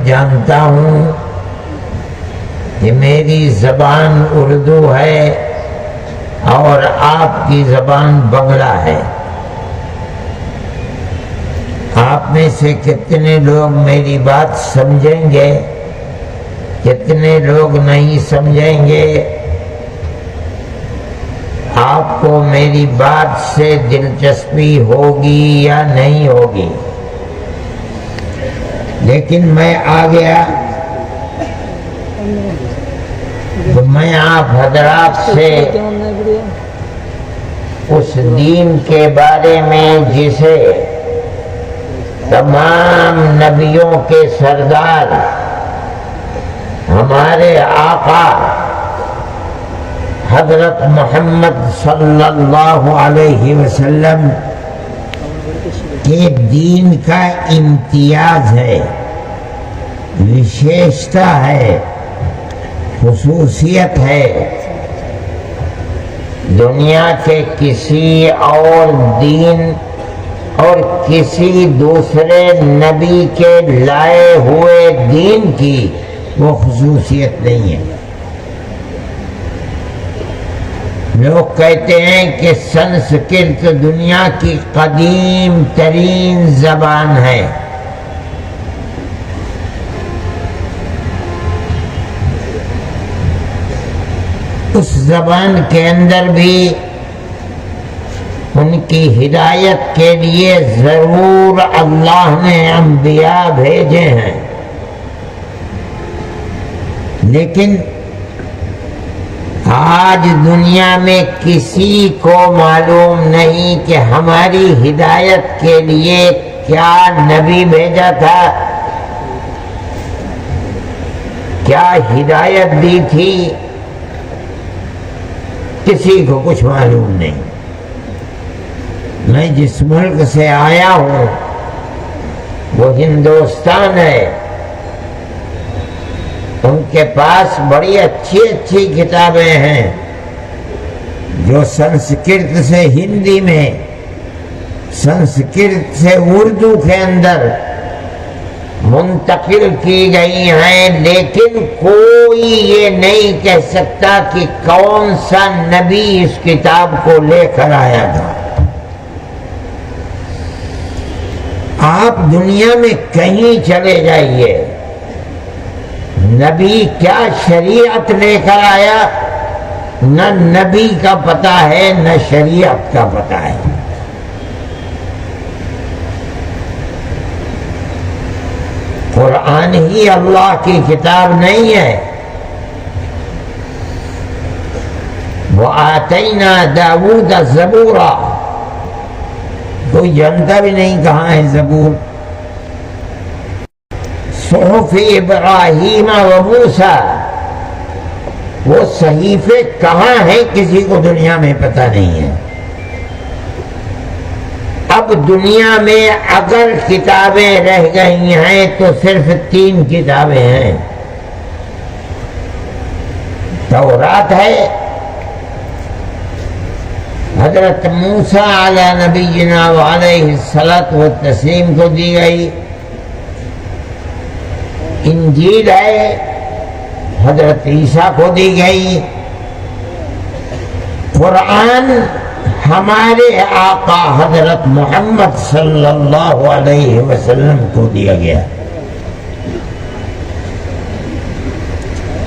جانتا ہوں کہ میری زبان اردو ہے اور آپ کی زبان بنگلہ ہے۔ آپ میں سے کتنے لوگ میری بات سمجھیں گے، کتنے لوگ نہیں سمجھیں گے؟ آپ کو میری بات سے دلچسپی ہوگی یا نہیں ہوگی؟ لیکن میں آ گیا تو میں آپ حضرات سے اس دین کے بارے میں جسے تمام نبیوں کے سردار ہمارے آقا حضرت محمد صلی اللہ علیہ وسلم کے دین کا امتیاز ہے، وشیشتا ہے، خصوصیت ہے، دنیا کے کسی اور دین اور کسی دوسرے نبی کے لائے ہوئے دین کی وہ خصوصیت نہیں ہے۔ لوگ کہتے ہیں کہ سنسکرت دنیا کی قدیم ترین زبان ہے۔ اس زبان کے اندر بھی ان کی ہدایت کے لیے ضرور اللہ نے انبیاء بھیجے ہیں، لیکن آج دنیا میں کسی کو معلوم نہیں کہ ہماری ہدایت کے لیے کیا نبی بھیجا تھا، کیا ہدایت دی تھی، کسی کو کچھ معلوم نہیں۔ میں جس ملک سے آیا ہوں وہ ہندوستان ہے، ان کے پاس بڑی اچھی اچھی کتابیں ہیں جو سنسکرت سے ہندی میں، سنسکرت سے اردو کے اندر منتقل کی گئی ہیں، لیکن کوئی یہ نہیں کہہ سکتا کہ کون سا نبی اس کتاب کو لے کر آیا تھا۔ آپ دنیا میں کہیں چلے جائیے، نبی کیا شریعت لے کر آیا، نہ نبی کا پتہ ہے نہ شریعت کا پتہ ہے۔ قرآن ہی اللہ کی کتاب نہیں ہے۔ وَآتَيْنَا دَاوُودَ زَبُورًا، کوئی جانتا بھی نہیں کہاں ہے زبور۔ صحف ابراہیم و موسیٰ، وہ صحیفے کہاں ہیں کسی کو دنیا میں پتہ نہیں ہے۔ اب دنیا میں اگر کتابیں رہ گئی ہیں تو صرف 3 کتابیں ہیں، تورات ہے، حضرت موسیٰ علیہ نبینا وعلیہ الصلاۃ والتسلیم کو دی گئی، انجیل ہے، حضرت عیسیٰ کو دی گئی، قرآن ہمارے آقا حضرت محمد صلی اللہ علیہ وسلم کو دیا گیا۔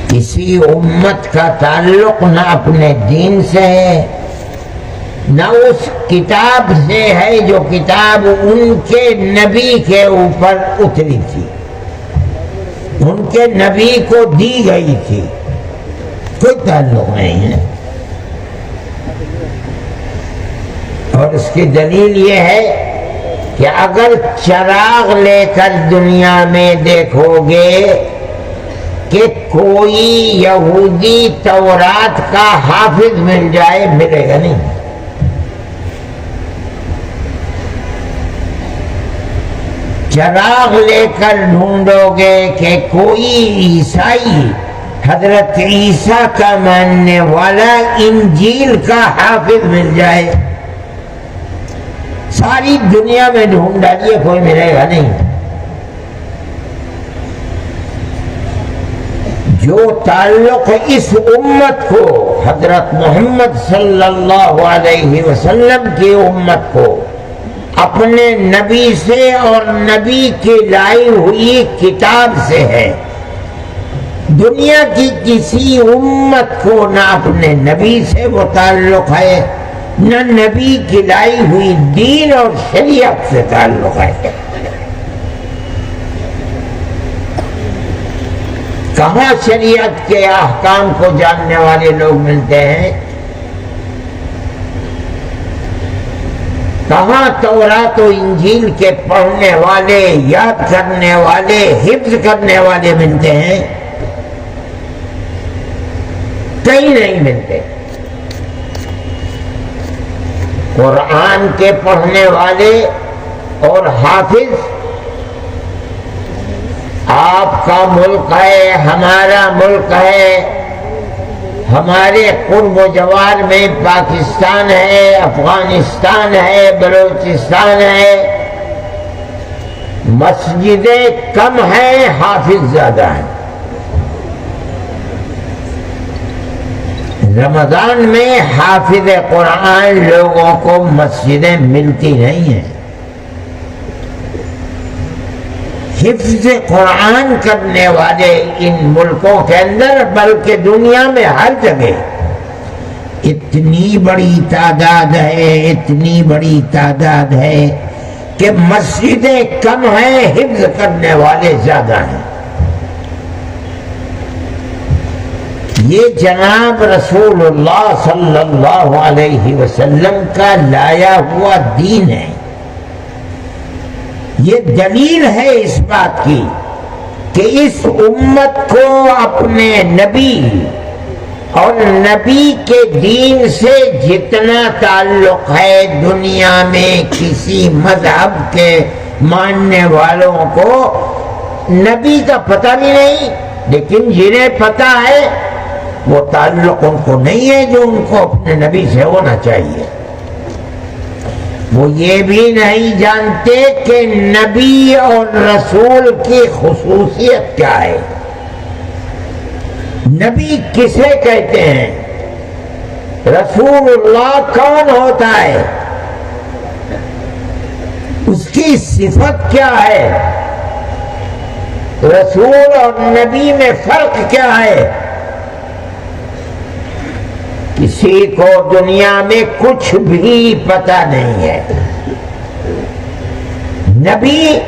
کسی امت کا تعلق نہ اپنے دین سے ہے نہ اس کتاب سے ہے جو کتاب ان کے نبی کے اوپر اتری تھی، ان کے نبی کو دی گئی تھی، کوئی تعلق نہیں ہے۔ اور اس کی دلیل یہ ہے کہ اگر چراغ لے کر دنیا میں دیکھو گے کہ کوئی یہودی تورات کا حافظ مل جائے، ملے گا نہیں۔ چراغ لے کر ڈھونڈو گے کہ کوئی عیسائی حضرت عیسیٰ کا ماننے والا انجیل کا حافظ مل جائے، ساری دنیا میں ڈھونڈ ڈالیے کوئی ملے گا نہیں۔ جو تعلق اس امت کو حضرت محمد صلی اللہ علیہ وسلم کی امت کو اپنے نبی سے اور نبی کی لائی ہوئی کتاب سے ہے، دنیا کی کسی امت کو نہ اپنے نبی سے وہ تعلق ہے، نہ نبی کی لائی ہوئی دین اور شریعت سے تعلق ہے۔ کہاں شریعت کے احکام کو جاننے والے لوگ ملتے ہیں؟ کہاں تورات و انجیل کے پڑھنے والے، یاد کرنے والے، حفظ کرنے والے ملتے ہیں؟ کہیں نہیں ملتے۔ قرآن کے پڑھنے والے اور حافظ آپ کا ملک ہے، ہمارا ملک ہے، ہمارے قرب و جوار میں پاکستان ہے، افغانستان ہے، بلوچستان ہے، مسجدیں کم ہیں، حافظ زیادہ ہیں۔ رمضان میں حافظ قرآن لوگوں کو مسجدیں ملتی نہیں ہیں۔ حفظ قرآن کرنے والے ان ملکوں کے اندر بلکہ دنیا میں ہر جگہ اتنی بڑی تعداد ہے، اتنی بڑی تعداد ہے کہ مسجدیں کم ہیں، حفظ کرنے والے زیادہ ہیں۔ یہ جناب رسول اللہ صلی اللہ علیہ وسلم کا لایا ہوا دین ہے۔ یہ دلیل ہے اس بات کی کہ اس امت کو اپنے نبی اور نبی کے دین سے جتنا تعلق ہے، دنیا میں کسی مذہب کے ماننے والوں کو نبی کا پتہ بھی نہیں، لیکن جنہیں پتہ ہے وہ تعلق ان کو نہیں ہے جو ان کو اپنے نبی سے ہونا چاہیے۔ وہ یہ بھی نہیں جانتے کہ نبی اور رسول کی خصوصیت کیا ہے، نبی کسے کہتے ہیں، رسول اللہ کون ہوتا ہے، اس کی صفت کیا ہے، رسول اور نبی میں فرق کیا ہے۔ کسی کو دنیا میں کچھ بھی پتہ نہیں ہے۔ نبی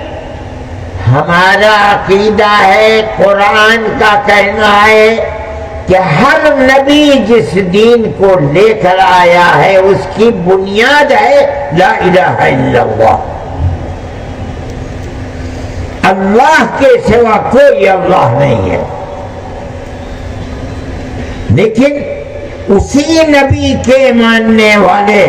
ہمارا عقیدہ ہے، قرآن کا کہنا ہے کہ ہر نبی جس دین کو لے کر آیا ہے اس کی بنیاد ہے لا الہ الا اللہ، اللہ کے سوا کوئی اللہ نہیں ہے۔ لیکن اسی نبی کے ماننے والے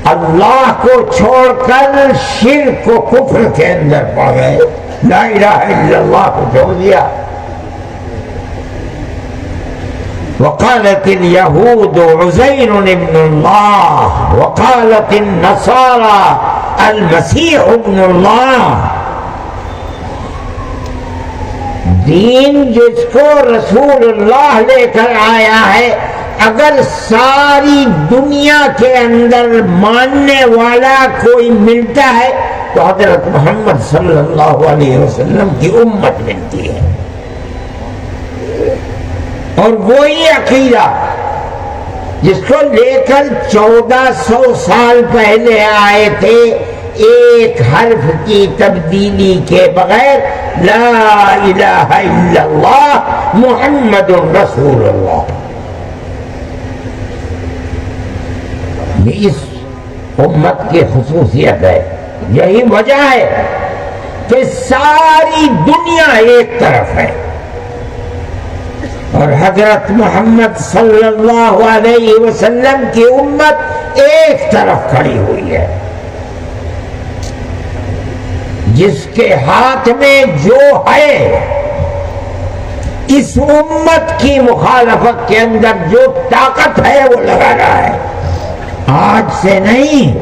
اللہ کو چھوڑ کر شرک و کفر کے اندر پڑ گئے، لا الہ الا اللہ کو چھوڑ دیا۔ وقالت اليهود عزير ابن الله وقالت النصارى المسيح ابن الله۔ دین جس کو رسول اللہ لے کر آیا ہے، اگر ساری دنیا کے اندر ماننے والا کوئی ملتا ہے تو حضرت محمد صلی اللہ علیہ وسلم کی امت ملتی ہے۔ اور وہی عقیدہ جس کو لے کر 1400 سال پہلے آئے تھے، ایک حرف کی تبدیلی کے بغیر، لا الہ الا اللہ محمد رسول اللہ۔ یہ اس امت کی خصوصیت ہے، یہی وجہ ہے کہ ساری دنیا ایک طرف ہے اور حضرت محمد صلی اللہ علیہ وسلم کی امت ایک طرف کھڑی ہوئی ہے۔ جس کے ہاتھ میں جو ہے، اس امت کی مخالفت کے اندر جو طاقت ہے وہ لگا رہا ہے، آج سے نہیں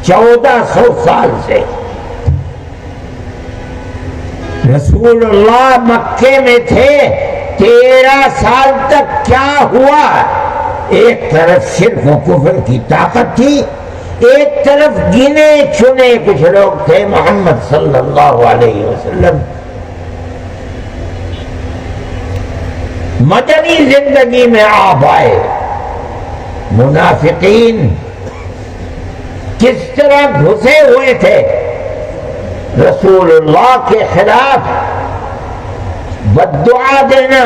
1400 سال سے۔ رسول اللہ مکے میں تھے 13 سال تک، کیا ہوا؟ ایک طرف شرک و کفر کی طاقت تھی، ایک طرف گنے چنے کچھ لوگ تھے محمد صلی اللہ علیہ وسلم۔ مدنی زندگی میں آپ آئے، منافقین کس طرح گھسے ہوئے تھے رسول اللہ کے خلاف، بد دعا دینا،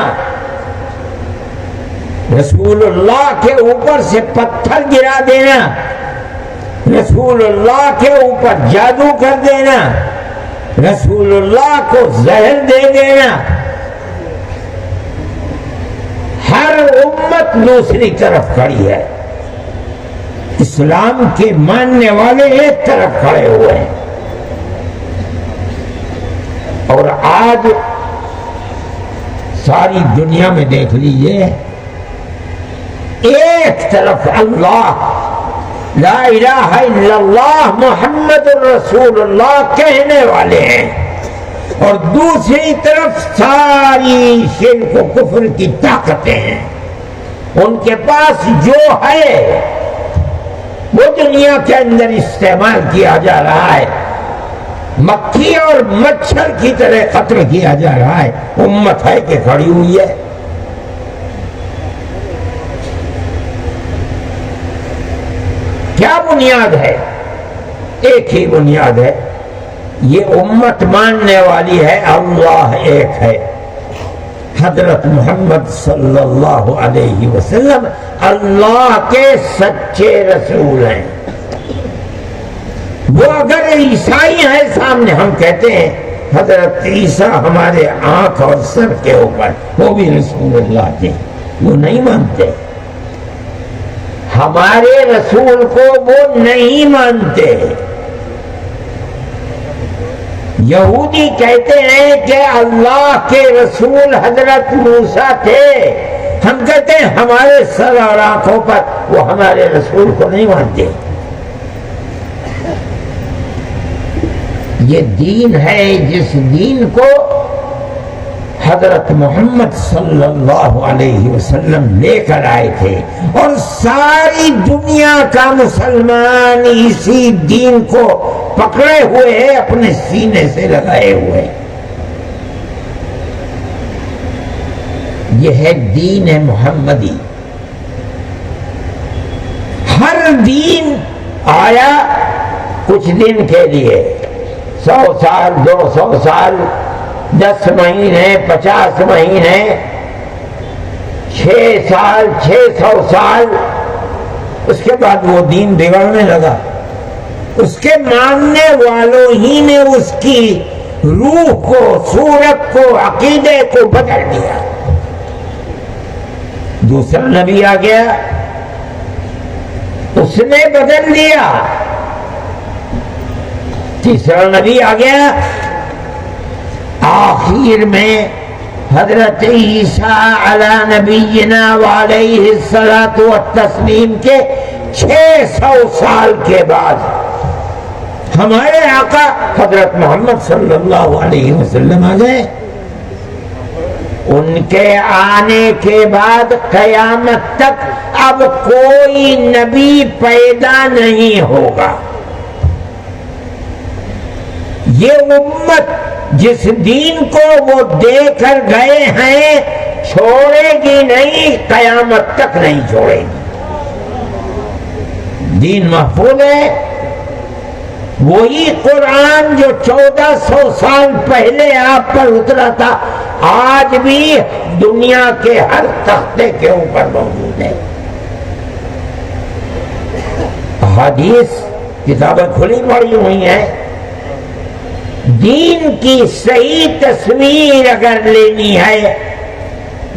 رسول اللہ کے اوپر سے پتھر گرا دینا، رسول اللہ کے اوپر جادو کر دینا، رسول اللہ کو زہر دے دینا۔ ہر امت دوسری طرف کھڑی ہے، اسلام کے ماننے والے ایک طرف کھڑے ہوئے ہیں۔ اور آج ساری دنیا میں دیکھ لیجئے، ایک طرف اللہ لا الہ الا اللہ محمد الرسول اللہ کہنے والے ہیں، اور دوسری طرف ساری شرک و کفر کی طاقتیں ہیں۔ ان کے پاس جو ہے وہ دنیا کے اندر استعمال کیا جا رہا ہے، مکھی اور مچھر کی طرح قتل کیا جا رہا ہے۔ امت ہے کہ کھڑی ہوئی ہے۔ کیا بنیاد ہے؟ ایک ہی بنیاد ہے، یہ امت ماننے والی ہے اللہ ایک ہے، حضرت محمد صلی اللہ علیہ وسلم اللہ کے سچے رسول ہیں۔ وہ اگر عیسائی ہیں سامنے، ہم کہتے ہیں حضرت عیسیٰ ہمارے آنکھ اور سر کے اوپر، وہ بھی رسول اللہ تھے، وہ نہیں مانتے، ہمارے رسول کو وہ نہیں مانتے۔ یہودی کہتے ہیں کہ اللہ کے رسول حضرت موسیٰ تھے، ہم کہتے ہیں ہمارے سر اور آنکھوں پر، وہ ہمارے رسول کو نہیں مانتے۔ یہ دین ہے جس دین کو حضرت محمد صلی اللہ علیہ وسلم لے کر آئے تھے، اور ساری دنیا کا مسلمان اسی دین کو پکڑے ہوئے ہیں، اپنے سینے سے لگائے ہوئے۔ یہ ہے دین محمدی۔ ہر دین آیا کچھ دن کے لیے، 100 سال 200 سال 10 مہینے 50 مہینے 6 سال 600 سال، اس کے بعد وہ دین بگڑنے لگا، اس کے ماننے والوں ہی نے اس کی روح کو، صورت کو، عقیدے کو بدل دیا۔ دوسرا نبی آ گیا، اس نے بدل دیا۔ تیسرا نبی آ گیا، آخر میں حضرت عیسیٰ علی نبینا وعلیہ الصلاۃ والتسلیم کے 600 سال کے بعد ہمارے آقا حضرت محمد صلی اللہ علیہ وسلم آ گئے۔ ان کے آنے کے بعد قیامت تک اب کوئی نبی پیدا نہیں ہوگا۔ یہ امت جس دین کو وہ دے کر گئے ہیں چھوڑے گی نہیں، قیامت تک نہیں چھوڑے گی۔ دین محفوظ ہے، وہی قرآن جو 1400 سال پہلے آپ پر اترا تھا آج بھی دنیا کے ہر تختے کے اوپر موجود ہے۔ حدیث کتابیں کھلی پڑی ہوئی ہیں، دین کی صحیح تصویر اگر لینی ہے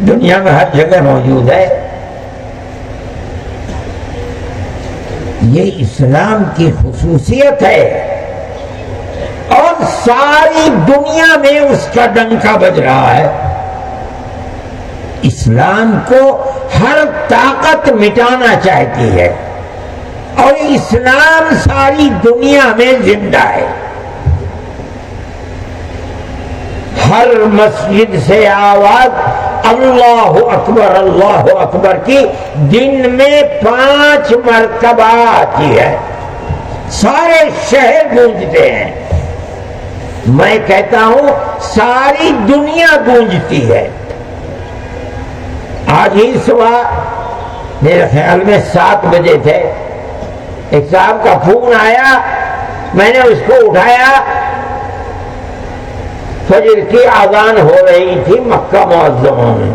دنیا میں ہر جگہ موجود ہے۔ یہ اسلام کی خصوصیت ہے، اور ساری دنیا میں اس کا ڈنکا بج رہا ہے۔ اسلام کو ہر طاقت مٹانا چاہتی ہے، اور اسلام ساری دنیا میں زندہ ہے۔ ہر مسجد سے آواز اللہ اکبر کی دن میں 5 مرتبہ آتی ہے، سارے شہر گونجتے ہیں۔ میں کہتا ہوں ساری دنیا گونجتی ہے۔ آج ہی صبح میرے خیال میں 7 بجے تھے، ایک صاحب کا فون آیا، میں نے اس کو اٹھایا، فجر کی اذان ہو رہی تھی مکہ معظمہ میں۔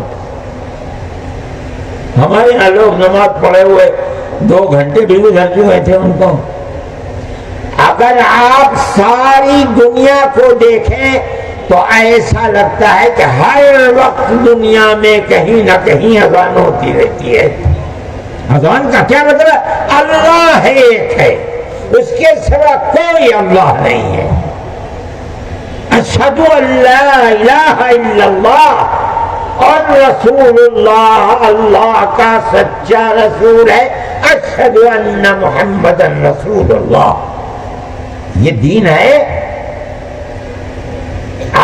ہمارے یہاں لوگ نماز پڑھے ہوئے 2 گھنٹے بھی گزر چکے تھے ان کو۔ اگر آپ ساری دنیا کو دیکھیں تو ایسا لگتا ہے کہ ہر وقت دنیا میں کہیں نہ کہیں اذان ہوتی رہتی ہے۔ اذان کا کیا مطلب؟ اللہ ایک ہے، اس کے سوا کوئی اللہ نہیں ہے۔ اشہد ان لا الہ الا اللہ اور رسول اللہ اللہ کا سچا رسول ہے۔ اشہد ان محمد رسول اللہ، یہ دین ہے۔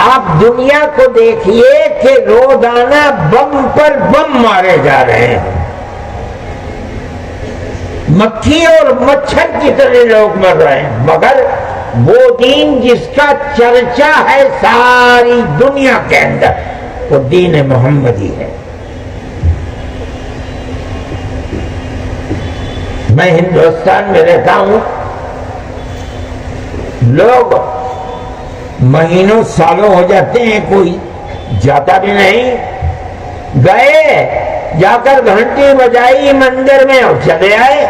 آپ دنیا کو دیکھیے کہ روزانہ بم پر بم مارے جا رہے ہیں، مکھی اور مچھر کی طرح لوگ مر رہے ہیں، مگر وہ دین جس کا چرچا ہے ساری دنیا کے اندر وہ دین محمدی ہے۔ میں ہندوستان میں رہتا ہوں، لوگ مہینوں سالوں ہو جاتے ہیں، کوئی جاتا بھی نہیں، گئے جا کر گھنٹی بجائی مندر میں اور چلے آئے۔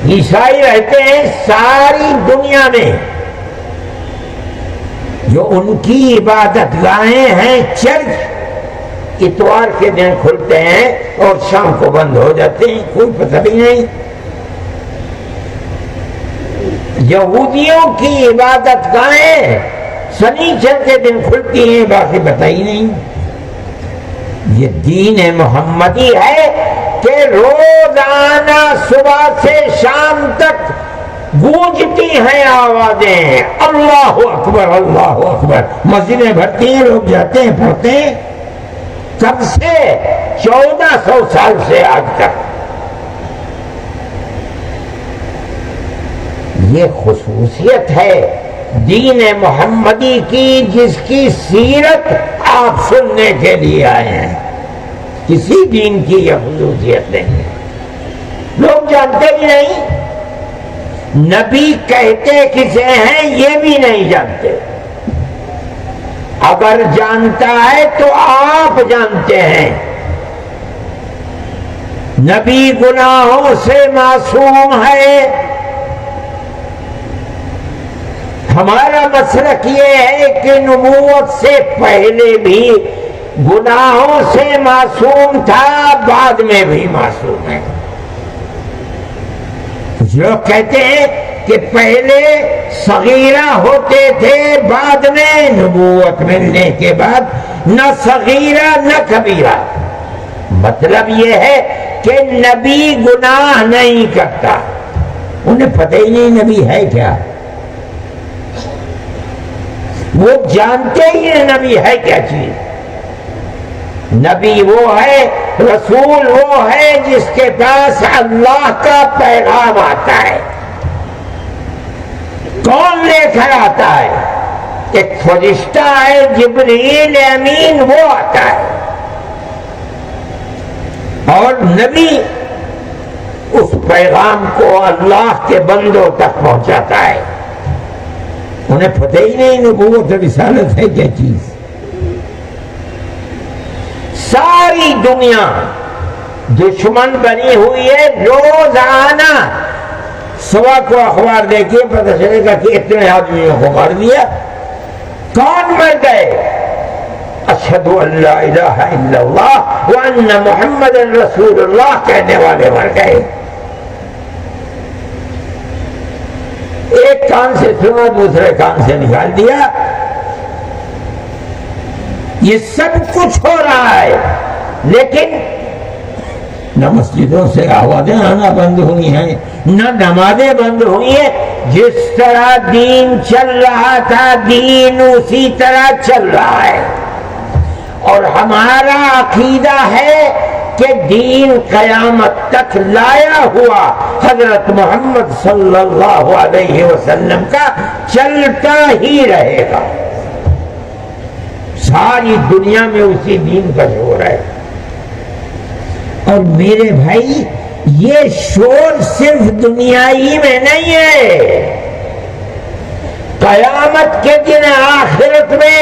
عیسائی رہتے ہیں ساری دنیا میں، جو ان کی عبادت گاہیں ہیں چرچ، اتوار کے دن کھلتے ہیں اور شام کو بند ہو جاتے ہیں، کوئی پتہ بھی نہیں۔ یہودیوں کی عبادت گاہیں سنیچر کے دن کھلتی ہیں، باقی پتہ ہی نہیں۔ یہ دین محمدی ہے کہ روزانہ صبح سے شام تک گونجتی ہیں آوازیں اللہ اکبر اللہ اکبر، مسجدیں بھرتی ہیں، لوگ جاتے ہیں پڑھتے ہیں۔ کب سے؟ 1400 سال سے آج تک۔ یہ خصوصیت ہے دین محمدی کی، جس کی سیرت آپ سننے کے لیے آئے ہیں۔ کسی دین کی یہ خصوصیت نہیں ہے، لوگ جانتے بھی نہیں، نبی کہتے کسے ہیں یہ بھی نہیں جانتے۔ اگر جانتا ہے تو آپ جانتے ہیں۔ نبی گناہوں سے معصوم ہے۔ ہمارا مسلک یہ ہے کہ نبوت سے پہلے بھی گناہوں سے معصوم تھا، بعد میں بھی معصوم ہے۔ کچھ لوگ کہتے ہیں کہ پہلے صغیرہ ہوتے تھے، بعد میں نبوت ملنے کے بعد نہ صغیرہ نہ کبیرہ۔ مطلب یہ ہے کہ نبی گناہ نہیں کرتا، انہیں پتہ ہی نہیں نبی ہے کیا، وہ جانتے ہی نہیں نبی ہے کیا چیز۔ نبی وہ ہے، رسول وہ ہے جس کے پاس اللہ کا پیغام آتا ہے۔ کون لے کر آتا ہے؟ ایک فرشتہ ہے جبریل امین، وہ آتا ہے، اور نبی اس پیغام کو اللہ کے بندوں تک پہنچاتا ہے۔ انہیں پتہ ہی نہیں نبوت رسالت ہے کیا چیز۔ ساری دنیا دشمن بنی ہوئی ہے، روزانہ صبح کو اخبار دیکھیے پتہ چلے گا کہ اتنے آدمیوں کو مار دیا۔ کون مر گئے؟ اشہد ان لا الہ الا اللہ وان محمد رسول اللہ کہنے والے مر گئے۔ ایک کان سے سنا دوسرے کان سے نکال دیا۔ یہ سب کچھ ہو رہا ہے، لیکن نہ مسجدوں سے آوازیں آنا بند ہوئی ہیں، نہ نمازیں بند ہوئی ہیں۔ جس طرح دین چل رہا تھا دین اسی طرح چل رہا ہے، اور ہمارا عقیدہ ہے کہ دین قیامت تک لایا ہوا حضرت محمد صلی اللہ علیہ وسلم کا چلتا ہی رہے گا۔ ساری دنیا میں اسی دین کا شور ہے۔ اور میرے بھائی یہ شور صرف دنیائی میں نہیں ہے، قیامت کے دن آخرت میں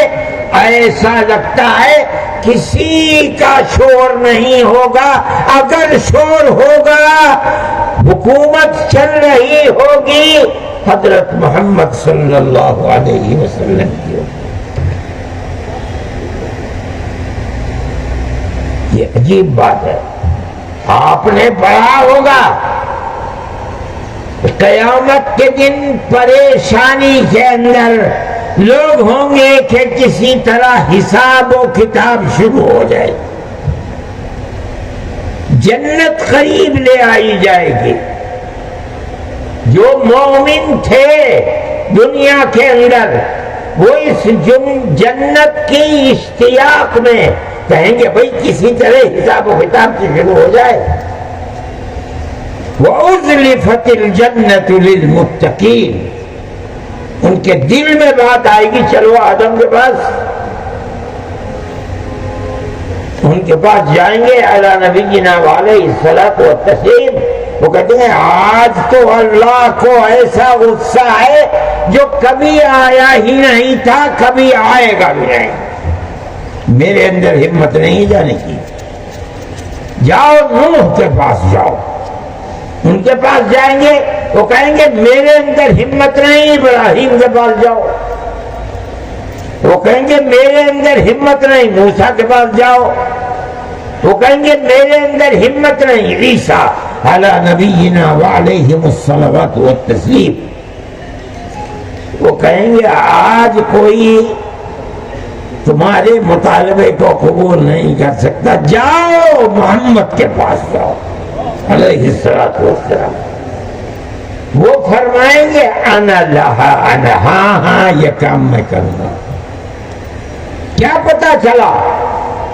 ایسا لگتا ہے کسی کا شور نہیں ہوگا۔ اگر شور ہوگا حکومت چل رہی ہوگی حضرت محمد صلی اللہ علیہ وسلم کی ہوگی۔ یہ عجیب بات ہے، آپ نے پڑھا ہوگا قیامت کے دن پریشانی کے اندر لوگ ہوں گے کہ کسی طرح حساب و کتاب شروع ہو جائے، جنت قریب لے آئی جائے گی۔ جو مومن تھے دنیا کے اندر وہ اس جنت کی اشتیاق میں کہیں گے بھئی کسی طرح حساب و کتاب سے شروع ہو جائے۔ وَأُزْلِفَتِ الْجَنَّةُ لِلْمُتَّقِينَ، ان کے دل میں بات آئے گی چلو آدم کے پاس، ان کے پاس جائیں گے علی نبینا علیہ الصلوۃ والتسلیم، وہ کہتے ہیں آج تو اللہ کو ایسا غصہ ہے جو کبھی آیا ہی نہیں تھا، کبھی آئے گا بھی نہیں۔ میرے اندر ہمت نہیں جانے کی، جاؤ نوح کے پاس جاؤ، ان کے پاس جائیں گے وہ کہیں گے میرے اندر ہمت نہیں، ابراہیم کے پاس جاؤ، وہ کہیں گے میرے اندر ہمت نہیں، موسیٰ کے پاس جاؤ، وہ کہیں گے میرے اندر ہمت نہیں، عیسیٰ علی نبینا وعلیہم الصلوات والتسلیم، وہ کہیں گے آج کوئی تمہارے مطالبے کو قبول نہیں کر سکتا، جاؤ محمد کے پاس جاؤ علیہ الصلوۃ والسلام۔ وہ فرمائیں گے انا لہا انا، ہاں ہاں یہ کام میں کروں گا۔ کیا پتا چلا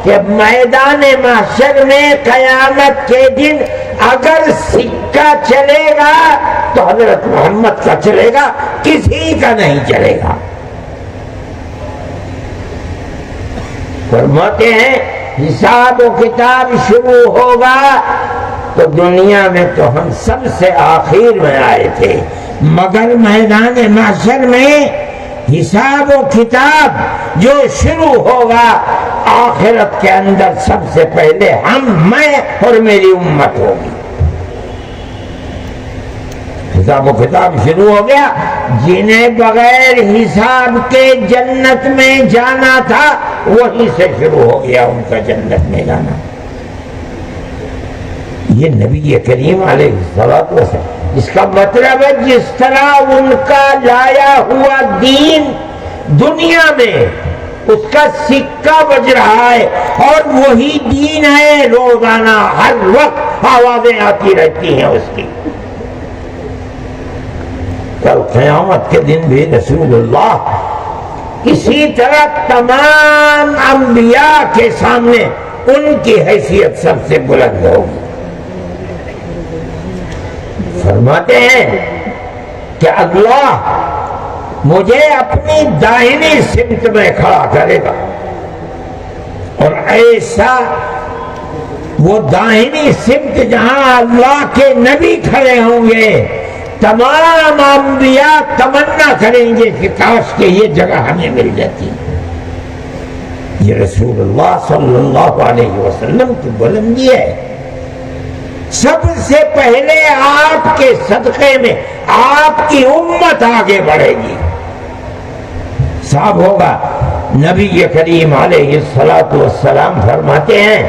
کہ میدان محشر میں قیامت کے دن اگر سکہ چلے گا تو حضرت محمد کا چلے گا، کسی کا نہیں چلے گا۔ فرماتے ہیں حساب و کتاب شروع ہوگا تو دنیا میں تو ہم سب سے آخر میں آئے تھے، مگر میدان محشر میں حساب و کتاب جو شروع ہوگا آخرت کے اندر سب سے پہلے میں اور میری امت ہوگی۔ حساب و کتاب شروع ہو گیا، جنہیں بغیر حساب کے جنت میں جانا تھا وہیں سے شروع ہو گیا ان کا جنت میں جانا۔ یہ نبی کریم علیہ الصلوۃ والسلام، اس کا مطلب ہے جس طرح ان کا لایا ہوا دین دنیا میں اس کا سکہ بج رہا ہے اور وہی دین ہے، روزانہ ہر وقت آوازیں آتی رہتی ہیں اس کی۔ کل قیامت کے دن بھی رسول اللہ اسی طرح تمام انبیاء کے سامنے ان کی حیثیت سب سے بلند ہوگی۔ فرماتے ہیں کہ اللہ مجھے اپنی داہنی سمت میں کھڑا کرے گا، اور ایسا وہ داہنی سمت جہاں اللہ کے نبی کھڑے ہوں گے، تمام انبیاء تمنا کریں گے کہ کاش کہ یہ جگہ ہمیں مل جاتی۔ یہ رسول اللہ صلی اللہ علیہ وسلم کی بلندی ہے۔ سب سے پہلے آپ کے صدقے میں آپ کی امت آگے بڑھے گی۔ صاحب ہوگا نبی کریم علیہ الصلوۃ والسلام فرماتے ہیں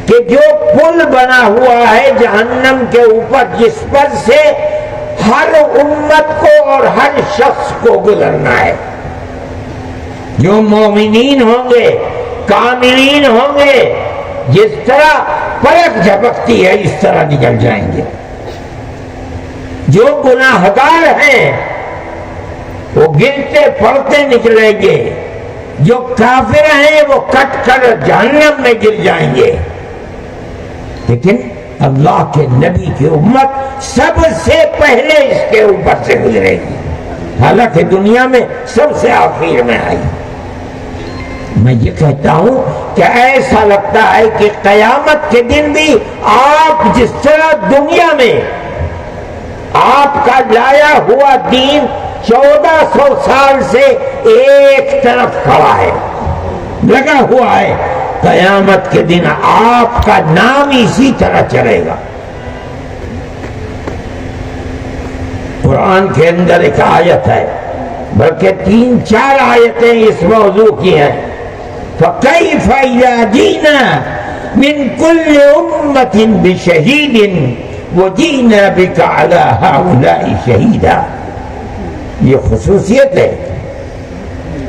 کہ جو پل بنا ہوا ہے جہنم کے اوپر، جس پر سے ہر امت کو اور ہر شخص کو گزرنا ہے، جو مومنین ہوں گے، کاملین ہوں گے، جس طرح پلک جھپکتی ہے اس طرح نکل جائیں گے۔ جو گناہگار ہیں وہ گرتے پڑتے نکلیں گے، جو کافر ہیں وہ کٹ کر جہنم میں گر جائیں گے۔ لیکن اللہ کے نبی کی امت سب سے پہلے اس کے اوپر سے گزرے گی، حالانکہ دنیا میں سب سے آخر میں آئی۔ میں یہ کہتا ہوں کہ ایسا لگتا ہے کہ قیامت کے دن بھی آپ جس طرح دنیا میں آپ کا لایا ہوا دین 1400 سال سے ایک طرف کھڑا ہے، لگا ہوا ہے، قیامت کے دن آپ کا نام اسی طرح چلے گا۔ قرآن کے اندر ایک آیت ہے، بلکہ 3-4 آیتیں اس موضوع کی ہیں۔ فَكَيْفَ إِذَا جِئْنَا مِنْ كُلِّ أُمَّةٍ بِشَهِيدٍ وَجِئْنَا بِكَ عَلَى هَؤُلَاءِ شَهِيدًا۔ یہ خصوصیت ہے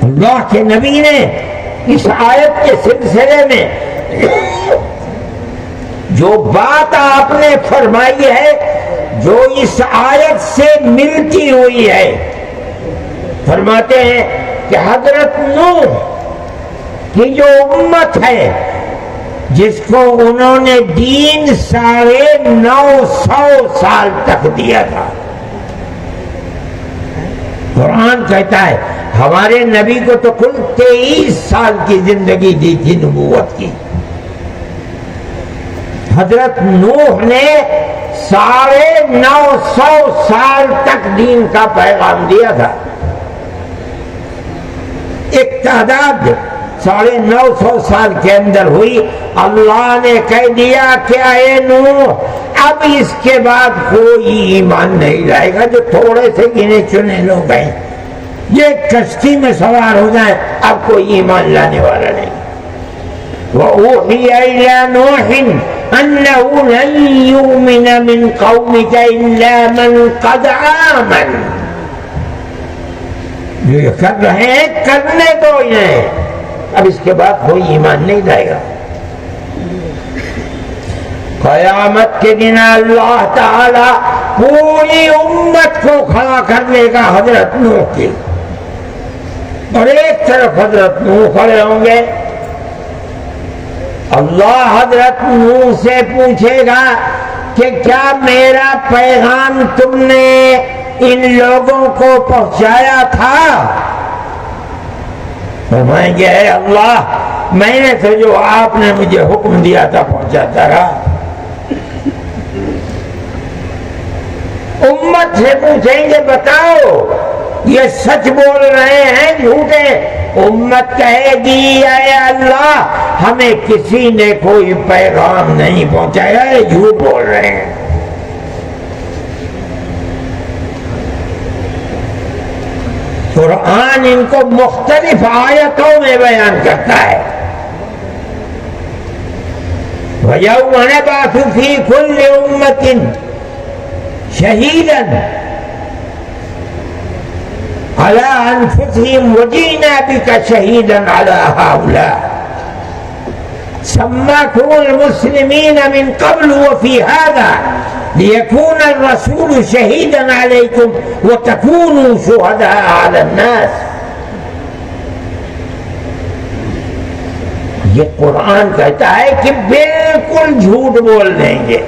اللہ کے نبی نے اس آیت کے سلسلے میں جو بات آپ نے فرمائی ہے، جو اس آیت سے ملتی ہوئی ہے، فرماتے ہیں کہ حضرت نوح کی جو امت ہے جس کو انہوں نے دین 950 سال تک دیا تھا، قرآن کہتا ہے ہمارے نبی کو تو کل 23 سال کی زندگی دی تھی نبوت کی، حضرت نوح نے 950 سال تک دین کا پیغام دیا تھا۔ ایک تعداد 950 سال کے اندر ہوئی، اللہ نے کہہ دیا کہ اے نوح اب اس کے بعد کوئی ایمان نہیں لائے گا، جو تھوڑے سے گنے چنے لوگ ہیں یہ کشتی میں سوار ہو جائیں، اب کوئی ایمان لانے والا نہیں۔ وَأُوحِيَ إِلَى نُوحٍ أَنَّهُ لَن يُؤْمِنَ مِن قَوْمِكَ إِلَّا مَن قَدْ آمَنَ۔ جو یہ کر رہے ہیں کرنے دو انہیں، اب اس کے بعد کوئی ایمان نہیں لائے گا۔ قیامت کے دن اللہ تعالی پوری امت کو کھڑا کر لے گا حضرت نوح کی، اور ایک طرف حضرت نوح کھڑے ہوں گے، اللہ حضرت نوح سے پوچھے گا کہ کیا میرا پیغام تم نے ان لوگوں کو پہنچایا تھا؟ فرمائیں گے اے اللہ میں نے تو جو آپ نے مجھے حکم دیا تھا پہنچاتا رہا۔ امت سے پوچھیں گے بتاؤ یہ سچ بول رہے ہیں جھوٹے؟ امت کہے گی اے اللہ ہمیں کسی نے کوئی پیغام نہیں پہنچایا، یہ جھوٹ بول رہے ہیں۔ قرآن ان کو مختلف آیتوں میں بیان کرتا ہے۔ وَيَوْمَ نَبْعَثُ فِي كُلِّ أُمَّةٍ شَهِيدًا عَلَىٰ أَنفُسِهِمْ وَجِئْنَا بِكَ شَهِيدًا عَلَىٰ هَؤُلَاءِ سَمَّاكُمُ الْمُسْلِمِينَ مِنْ قَبْلُ وَفِي هَٰذَا لِيَكُونَ الرَّسُولُ شَهِيدًا عَلَيْكُمْ وَتَكُونُوا شُهَدَاءَ عَلَى النَّاسِ۔ یہ قرآن کہتا ہے کہ بالکل جھوٹ بول دیں گے۔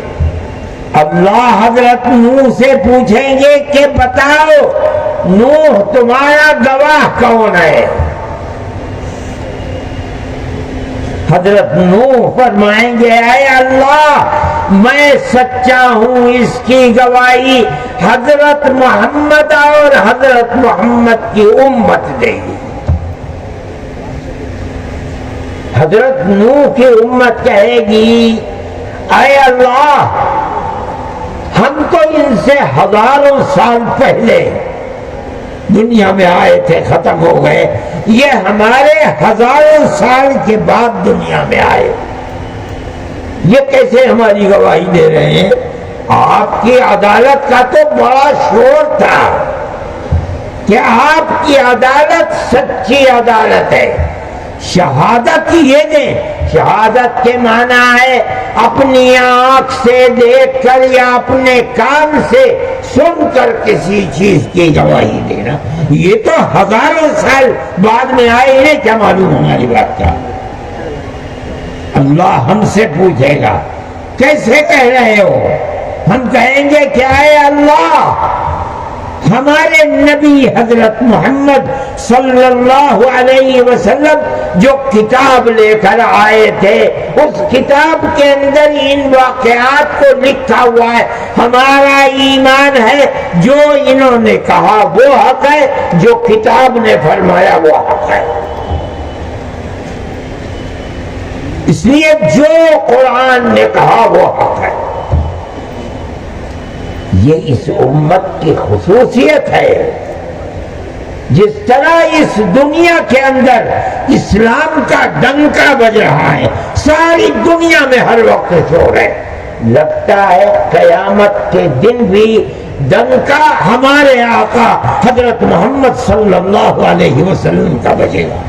اللہ حضرت نوح سے پوچھیں گے کہ بتاؤ نوح تمہارا گواہ کون ہے؟ حضرت نوح فرمائیں گے اے اللہ میں سچا ہوں، اس کی گواہی حضرت محمد اور حضرت محمد کی امت دے گی۔ حضرت نوح کی امت کہے گی اے اللہ ہم تو ان سے ہزاروں سال پہلے دنیا میں آئے تھے، ختم ہو گئے، یہ ہمارے ہزاروں سال کے بعد دنیا میں آئے، یہ کیسے ہماری گواہی دے رہے ہیں؟ آپ کی عدالت کا تو بڑا شور تھا کہ آپ کی عدالت سچی عدالت ہے، شہادت یہ دیں۔ شہادت کے معنی ہے اپنی آنکھ سے دیکھ کر یا اپنے کان سے سن کر کسی چیز کی گواہی دینا، یہ تو ہزاروں سال بعد میں آئے، انہیں کیا معلوم ہماری بات کا؟ اللہ ہم سے پوچھے گا کیسے کہہ رہے ہو؟ ہم کہیں گے کیا ہے اللہ؟ ہمارے نبی حضرت محمد صلی اللہ علیہ وسلم جو کتاب لے کر آئے تھے، اس کتاب کے اندر ان واقعات کو لکھا ہوا ہے۔ ہمارا ایمان ہے جو انہوں نے کہا وہ حق ہے، جو کتاب نے فرمایا وہ حق ہے۔ اس لیے جو قرآن نے کہا وہ حق ہے۔ یہ اس امت کی خصوصیت ہے۔ جس طرح اس دنیا کے اندر اسلام کا ڈنکا بج رہا ہے، ساری دنیا میں ہر وقت شور ہے، لگتا ہے قیامت کے دن بھی ڈنکا ہمارے آقا حضرت محمد صلی اللہ علیہ وسلم کا بجے گا۔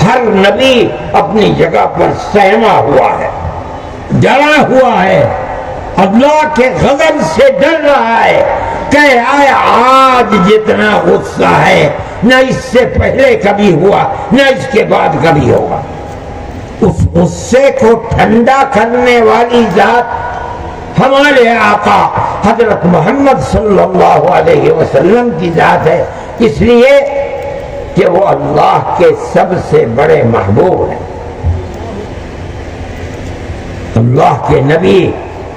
ہر نبی اپنی جگہ پر سہما ہوا ہے، ڈرا ہوا ہے، اللہ کے غضب سے ڈر رہا ہے کہ آئے آج جتنا غصہ ہے نہ اس سے پہلے کبھی ہوا نہ اس کے بعد کبھی ہوگا۔ اس غصے کو ٹھنڈا کرنے والی ذات ہمارے آقا حضرت محمد صلی اللہ علیہ وسلم کی ذات ہے، اس لیے کہ وہ اللہ کے سب سے بڑے محبوب ہیں۔ اللہ کے نبی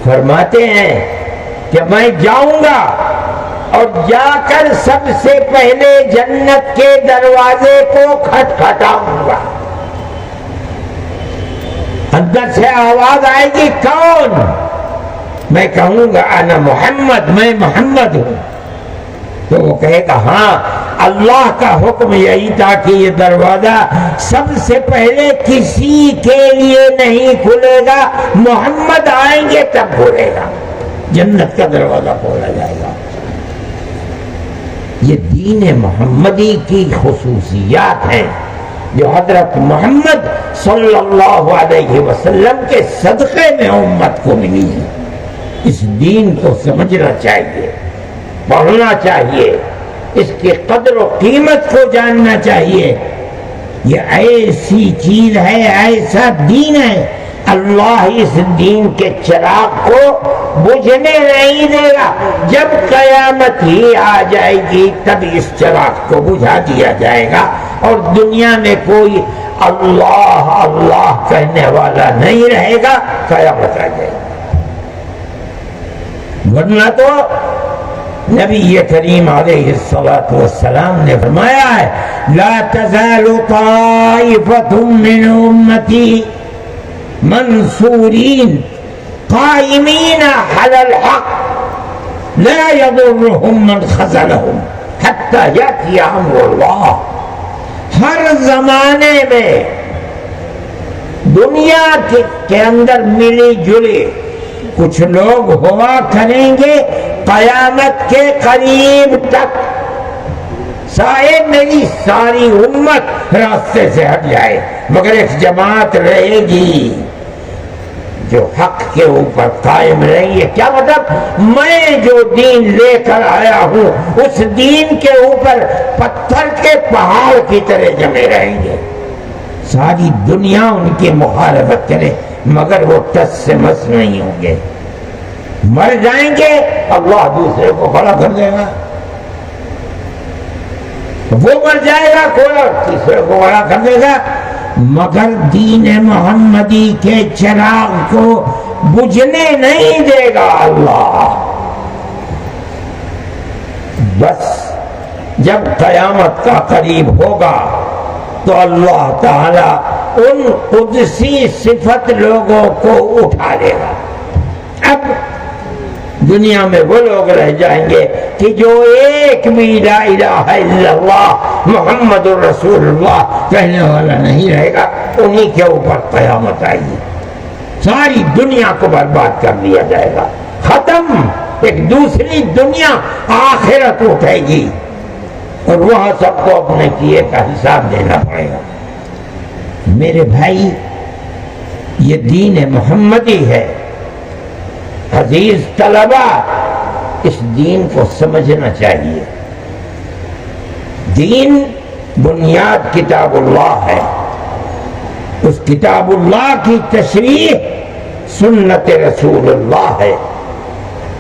فرماتے ہیں کہ میں جاؤں گا اور جا کر سب سے پہلے جنت کے دروازے کو کھٹکھٹاؤں گا۔ اندر سے آواز آئے گی کون؟ میں کہوں گا انا محمد، میں محمد ہوں۔ تو وہ کہے گا ہاں، اللہ کا حکم یہی تھا کہ یہ دروازہ سب سے پہلے کسی کے لیے نہیں کھلے گا، محمد آئیں گے تب کھلے گا، جنت کا دروازہ کھولا جائے گا۔ یہ دین محمدی کی خصوصیات ہیں جو حضرت محمد صلی اللہ علیہ وسلم کے صدقے میں امت کو ملی ہے۔ اس دین کو سمجھنا چاہیے، پڑھنا چاہیے، اس کی قدر و قیمت کو جاننا چاہیے۔ یہ ایسی چیز ہے، ایسا دین ہے، اللہ اس دین کے چراغ کو بجھنے نہیں دے گا۔ جب قیامت ہی آ جائے گی تب اس چراغ کو بجھا دیا جائے گا اور دنیا میں کوئی اللہ اللہ کہنے والا نہیں رہے گا، قیامت آ جائے گی۔ ورنہ تو نبی کریم علیہ الصلوۃ والسلام نے فرمایا ہے لا تزال طائفۃ من امتی منصورین قائمین علی الحق لا يضرهم من خذلهم حتی یأتی امر اللہ۔ ہر زمانے میں دنیا کے اندر ملی جلی کچھ لوگ ہوا کریں گے قیامت کے قریب تک، سائے میری ساری امت راستے سے ہٹ جائے، مگر ایک جماعت رہے گی جو حق کے اوپر قائم رہی ہے۔ کیا مطلب؟ میں جو دین لے کر آیا ہوں اس دین کے اوپر پتھر کے پہاڑ کی طرح جمے رہیں گے، ساری دنیا ان کی مخالفت کرے مگر وہ ٹس سے مس نہیں ہوں گے۔ مر جائیں گے اللہ دوسرے کو کھڑا کر دے گا، وہ مر جائے گا کوئی تیسرے کو کھڑا کر دے گا، مگر دین محمدی کے چراغ کو بجھنے نہیں دے گا اللہ۔ بس جب قیامت کا قریب ہوگا تو اللہ تعالی ان قدسی صفت لوگوں کو اٹھا لے گا۔ اب دنیا میں وہ لوگ رہ جائیں گے کہ جو ایک بھی لا الہ الا اللہ محمد الرسول اللہ کہنے والا نہیں رہے گا، انہی کے اوپر قیامت آئے گی، ساری دنیا کو برباد کر دیا جائے گا، ختم۔ ایک دوسری دنیا آخرت اٹھے گی اور وہاں سب کو اپنے کیے کا حساب دینا پڑے گا۔ میرے بھائی، یہ دین محمدی ہے۔ عزیز طلبہ، اس دین کو سمجھنا چاہیے۔ دین بنیاد کتاب اللہ ہے، اس کتاب اللہ کی تشریح سنت رسول اللہ ہے۔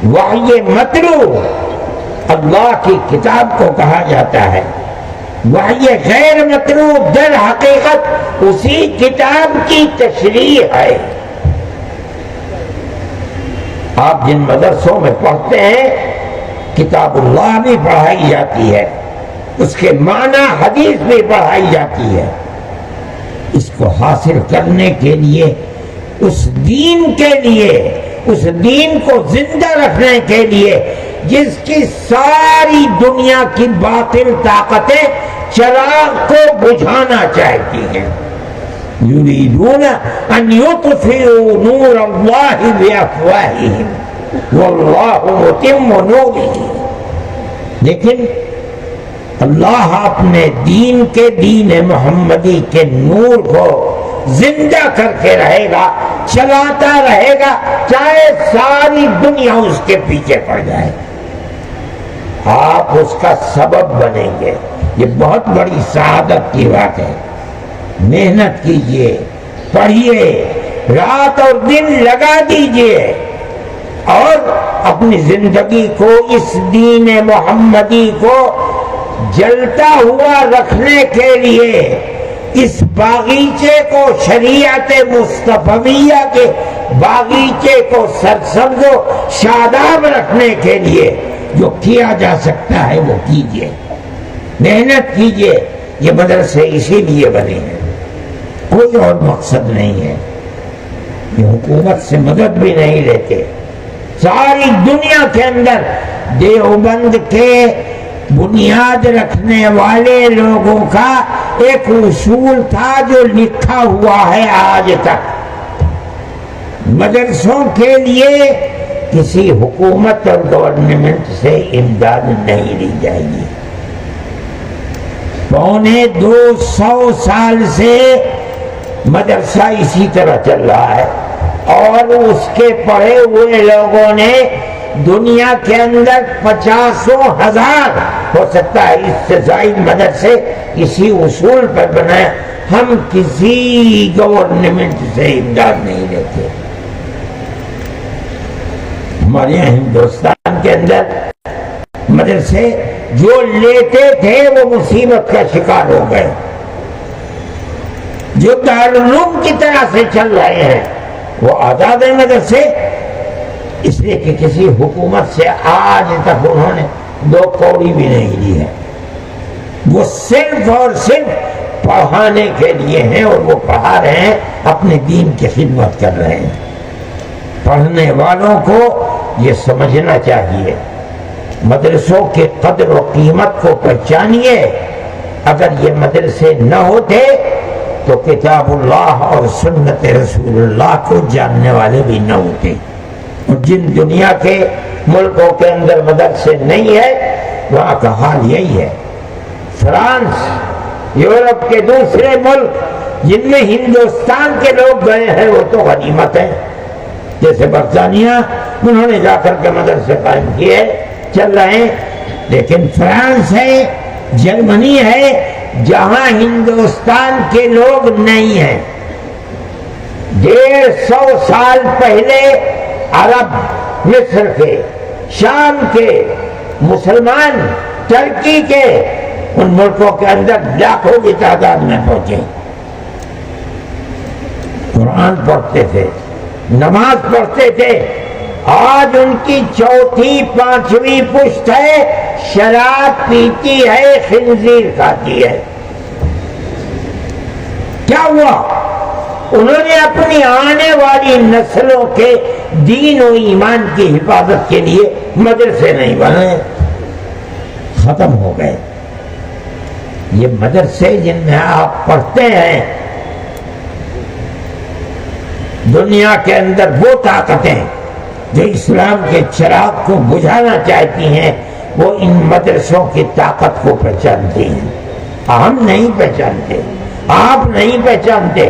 وحی متلو اللہ کی کتاب کو کہا جاتا ہے، وحی غیر متلو در حقیقت اسی کتاب کی تشریح ہے۔ آپ جن مدرسوں میں پڑھتے ہیں کتاب اللہ بھی پڑھائی جاتی ہے، اس کے معنی حدیث بھی پڑھائی جاتی ہے۔ اس کو حاصل کرنے کے لیے، اس دین کے لیے، اس دین کو زندہ رکھنے کے لیے جس کی ساری دنیا کی باطل طاقتیں چراغ کو بجھانا چاہتی ہیں، یریدون ان یطفئوا نور اللہ بافواہہم واللہ متم نورہ، لیکن اللہ اپنے دین کے دین محمدی کے نور کو زندہ کر کے رہے گا، چلاتا رہے گا، چاہے ساری دنیا اس کے پیچھے پڑ جائے۔ آپ اس کا سبب بنیں گے، یہ بہت بڑی سعادت کی بات ہے۔ محنت کیجئے، پڑھیے، رات اور دن لگا دیجئے اور اپنی زندگی کو اس دین محمدی کو جلتا ہوا رکھنے کے لیے، اس باغیچے کو، شریعت مصطفیہ کے باغیچے کو سرسبز و شاداب رکھنے کے لیے جو کیا جا سکتا ہے وہ کیجئے، محنت کیجئے۔ یہ مدرسے اسی لیے بنے ہیں، کوئی اور مقصد نہیں ہے۔ یہ حکومت سے مدد بھی نہیں لیتے۔ ساری دنیا کے اندر دیوبند کے بنیاد رکھنے والے لوگوں کا ایک اصول تھا جو لکھا ہوا ہے آج تک، مدرسوں کے لیے کسی حکومت اور گورنمنٹ سے امداد نہیں لی جائے گی۔ 250 سال سے مدرسہ اسی طرح چل رہا ہے، اور اس کے پڑھے ہوئے لوگوں نے دنیا کے اندر 50,000 ہو سکتا ہے اس سے زائد مدرسے اسی اصول پر بنائے۔ ہم کسی گورنمنٹ سے امداد نہیں لیتے۔ ہمارے یہاں ہندوستان کے اندر مدرسے جو لیتے تھے وہ مصیبت کا شکار ہو گئے، جو دارالعلوم کی طرح سے چل رہے ہیں وہ آزاد ہیں مدرسے، اس لیے کہ کسی حکومت سے آج تک انہوں نے 2 کوڑی بھی نہیں لی ہے۔ وہ صرف اور صرف پڑھانے کے لیے ہیں، اور وہ پڑھا رہے ہیں، اپنے دین کی خدمت کر رہے ہیں۔ پڑھنے والوں کو یہ سمجھنا چاہیے، مدرسوں کے قدر و قیمت کو پہچانیے۔ اگر یہ مدرسے نہ ہوتے تو کتاب اللہ اور سنت رسول اللہ کو جاننے والے بھی نہ ہوتے۔ اور جن دنیا کے ملکوں کے اندر مدرسے نہیں ہے وہاں کا حال یہی ہے۔ فرانس، یورپ کے دوسرے ملک جن میں ہندوستان کے لوگ گئے ہیں وہ تو غنیمت ہے، جیسے برطانیہ، انہوں نے جا کر کے مدرسے قائم کیے، چل رہے ہیں۔ لیکن فرانس ہے، جرمنی ہے، جہاں ہندوستان کے لوگ نہیں ہیں۔ 150 سال پہلے عرب، مصر کے، شام کے، مسلمان، ترکی کے، ان ملکوں کے اندر لاکھوں کی تعداد میں پہنچے، قرآن پڑھتے تھے، نماز پڑھتے تھے۔ آج ان کی 4تھی 5ویں پشت ہے، شراب پیتی ہے، خنزیر کھاتی ہے۔ کیا ہوا؟ انہوں نے اپنی آنے والی نسلوں کے دین و ایمان کی حفاظت کے لیے مدرسے نہیں بنائے، ختم ہو گئے۔ یہ مدرسے جن میں آپ پڑھتے ہیں، دنیا کے اندر وہ طاقتیں جو اسلام کے چراغ کو بجھانا چاہتی ہیں وہ ان مدرسوں کی طاقت کو پہچانتی ہیں۔ ہم نہیں پہچانتے، آپ نہیں پہچانتے۔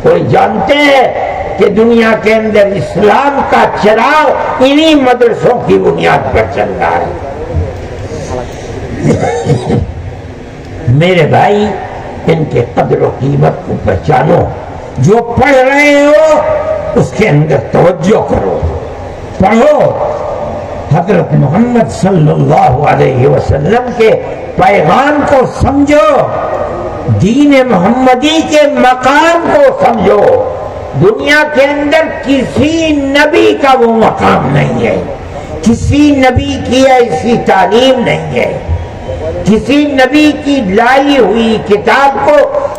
کوئی جانتے ہیں کہ دنیا کے اندر اسلام کا چراغ انہی مدرسوں کی بنیاد پر چل رہا ہے۔ میرے بھائی، ان کے قدر و قیمت کو پہچانو، جو پڑھ رہے ہو اس کے اندر توجہ کرو، پڑھو، حضرت محمد صلی اللہ علیہ وسلم کے پیغام کو سمجھو، دین محمدی کے مقام کو سمجھو۔ دنیا کے اندر کسی نبی کا وہ مقام نہیں ہے، کسی نبی کی ایسی تعلیم نہیں ہے، کسی نبی کی لائی ہوئی کتاب کو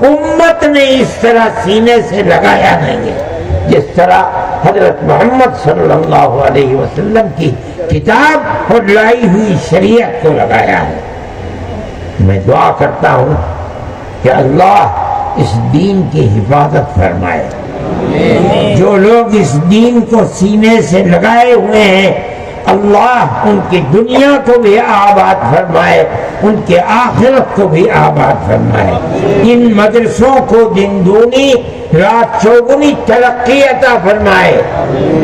امت نے اس طرح سینے سے لگایا نہیں ہے جس طرح حضرت محمد صلی اللہ علیہ وسلم کی کتاب اور لائی ہوئی شریعت کو لگایا ہے۔ میں دعا کرتا ہوں کہ اللہ اس دین کی حفاظت فرمائے۔ جو لوگ اس دین کو سینے سے لگائے ہوئے ہیں، اللہ ان کی دنیا کو بھی آباد فرمائے، ان کے آخرت کو بھی آباد فرمائے۔ ان مدرسوں کو دن دونی رات چوگنی ترقی عطا فرمائے۔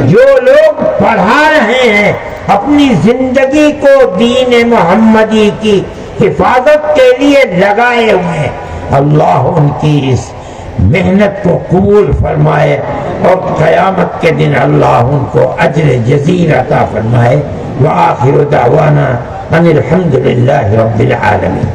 جو لوگ پڑھا رہے ہیں، اپنی زندگی کو دین محمدی کی حفاظت کے لیے لگائے ہوئے ہیں، اللہ ان کی اس محنت کو قبول فرمائے اور قیامت کے دن اللہ ان کو اجر جزیل عطا فرمائے۔ وآخر دعوانا ان الحمد للہ رب العالمین۔